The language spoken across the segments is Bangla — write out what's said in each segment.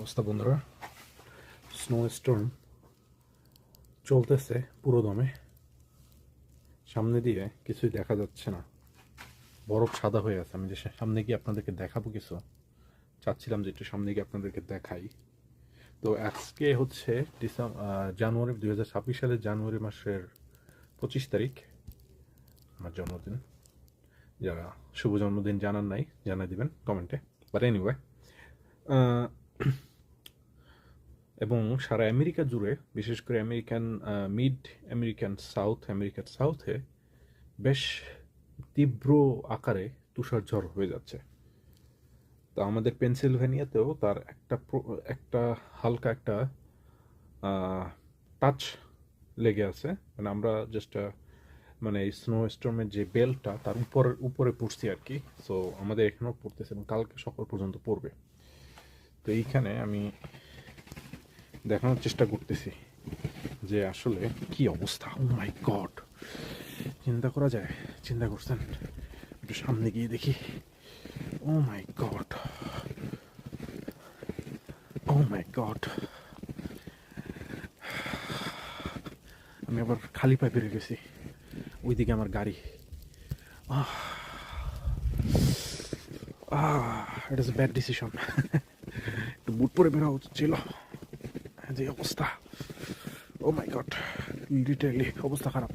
অবস্থা বন্ধুরা? স্নো স্টর্ম চলতেছে পুরো দমে। সামনে দিয়ে কিছুই দেখা যাচ্ছে না, বরফ সাদা হয়ে আছে। আমি যে সামনে গিয়ে আপনাদেরকে দেখাবো কিছু চাচ্ছিলাম, যে একটু সামনে গিয়ে আপনাদেরকে দেখাই। তো আজকে হচ্ছে জানুয়ারি 2026 সালের জানুয়ারি মাসের 25 তারিখ, আমার জন্মদিন। যারা শুভ জন্মদিন জানান নাই, জানাই দিবেন কমেন্টে। বাট এনিওয়ে, এবং সারা আমেরিকা জুড়ে, বিশেষ করে মিড আমেরিকান, সাউথ আমেরিকার সাউথে বেশ তীব্র আকারে তুষার ঝড় হয়ে যাচ্ছে। তো আমাদের পেনসিলভেনিয়াতেও তার একটা হালকা একটা টাচ লেগে আছে। মানে আমরা জাস্ট মানে স্নো স্টর্মের যে বেলটা তার উপরে পড়ছি আর কি। সো আমাদের এখানেও পড়তেছে এবং কালকে সকাল পর্যন্ত পড়বে। তো এইখানে আমি দেখানোর চেষ্টা করতেছি যে আসলে কি অবস্থা। ও মাই গড, চিন্তা করা যায়? চিন্তা করছেন? একটু সামনে গিয়ে দেখি। ও মাই গড, ও মাই গড। আমি আবার খালি পায়ে বেরিয়ে গেছি, ওইদিকে আমার গাড়ি। It is a bad decision. একটু বুট পরে বেরোয়া উচিত ছিল। যে অবস্থা, ও মাই গড, লিটারালি অবস্থা খারাপ।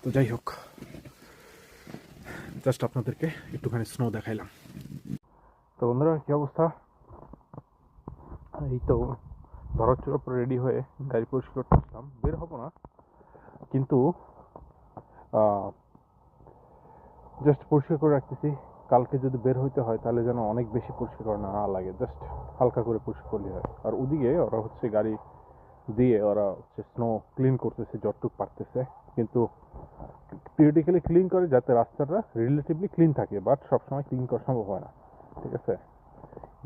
তো যাই হোক, জাস্ট আপনাদেরকে একটুখানি স্নো দেখাইলাম। তো বন্ধুরা, কি অবস্থা? এই তো ধরার উপরে রেডি হয়ে গাড়ি পরিষ্কার করতেছিলাম। বের হবো না, কিন্তু জাস্ট পরিষ্কার করে রাখতেছি। কালকে যদি বের হইতে হয় তাহলে যেন অনেক বেশি পরিষ্কার করা না লাগে, জাস্ট হালকা করে পরিষ্কার করলে হয়। আর ওদিকে ওরা হচ্ছে গাড়ি দিয়ে ওরা হচ্ছে স্নো ক্লিন করতেছে যতটুকু পারতেছে, কিন্তু পিরিয়ডিক্যালি ক্লিন করে যাতে রাস্তাটা রিলেটিভলি ক্লিন থাকে, বাট সবসময় ক্লিন করা সম্ভব হয় না। ঠিক আছে?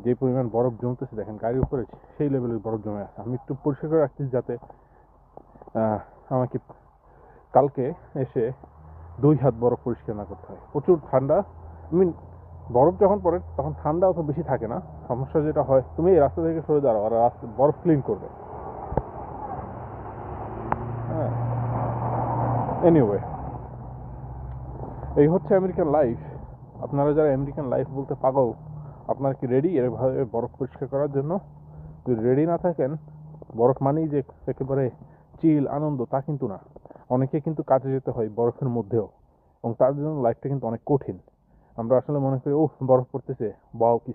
যে পরিমাণ বরফ জমতেছে দেখেন গাড়ির উপরে, সেই লেভেলের বরফ জমে আছে। আমি একটু পরিষ্কার করে রাখতেছি যাতে আমাকে কালকে এসে 2 হাত বরফ পরিষ্কার না করতে হয়। প্রচুর ঠান্ডা, বরফ যখন পড়ে তখন ঠান্ডা অত বেশি থাকে না। সমস্যা যেটা হয়, তুমি এই রাস্তা থেকে সরে দাঁড়াও আর বরফ ক্লিন করবে। হ্যাঁ, এনিওয়ে, এই হচ্ছে আমেরিকান লাইফ। আপনারা যারা আমেরিকান লাইফ বলতে পাগল, আপনারা কি রেডি এভাবে বরফ পরিষ্কার করার জন্য? যদি রেডি না থাকেন, বরফ মানেই যে একেবারে চিল আনন্দ তা কিন্তু না। অনেকে কিন্তু কাজে যেতে হয় বরফের মধ্যেও, এবং তার জন্য লাইফটা কিন্তু অনেক কঠিন। আমরা আসলে মনে করি ও বরফ পড়তেছে, বাও কি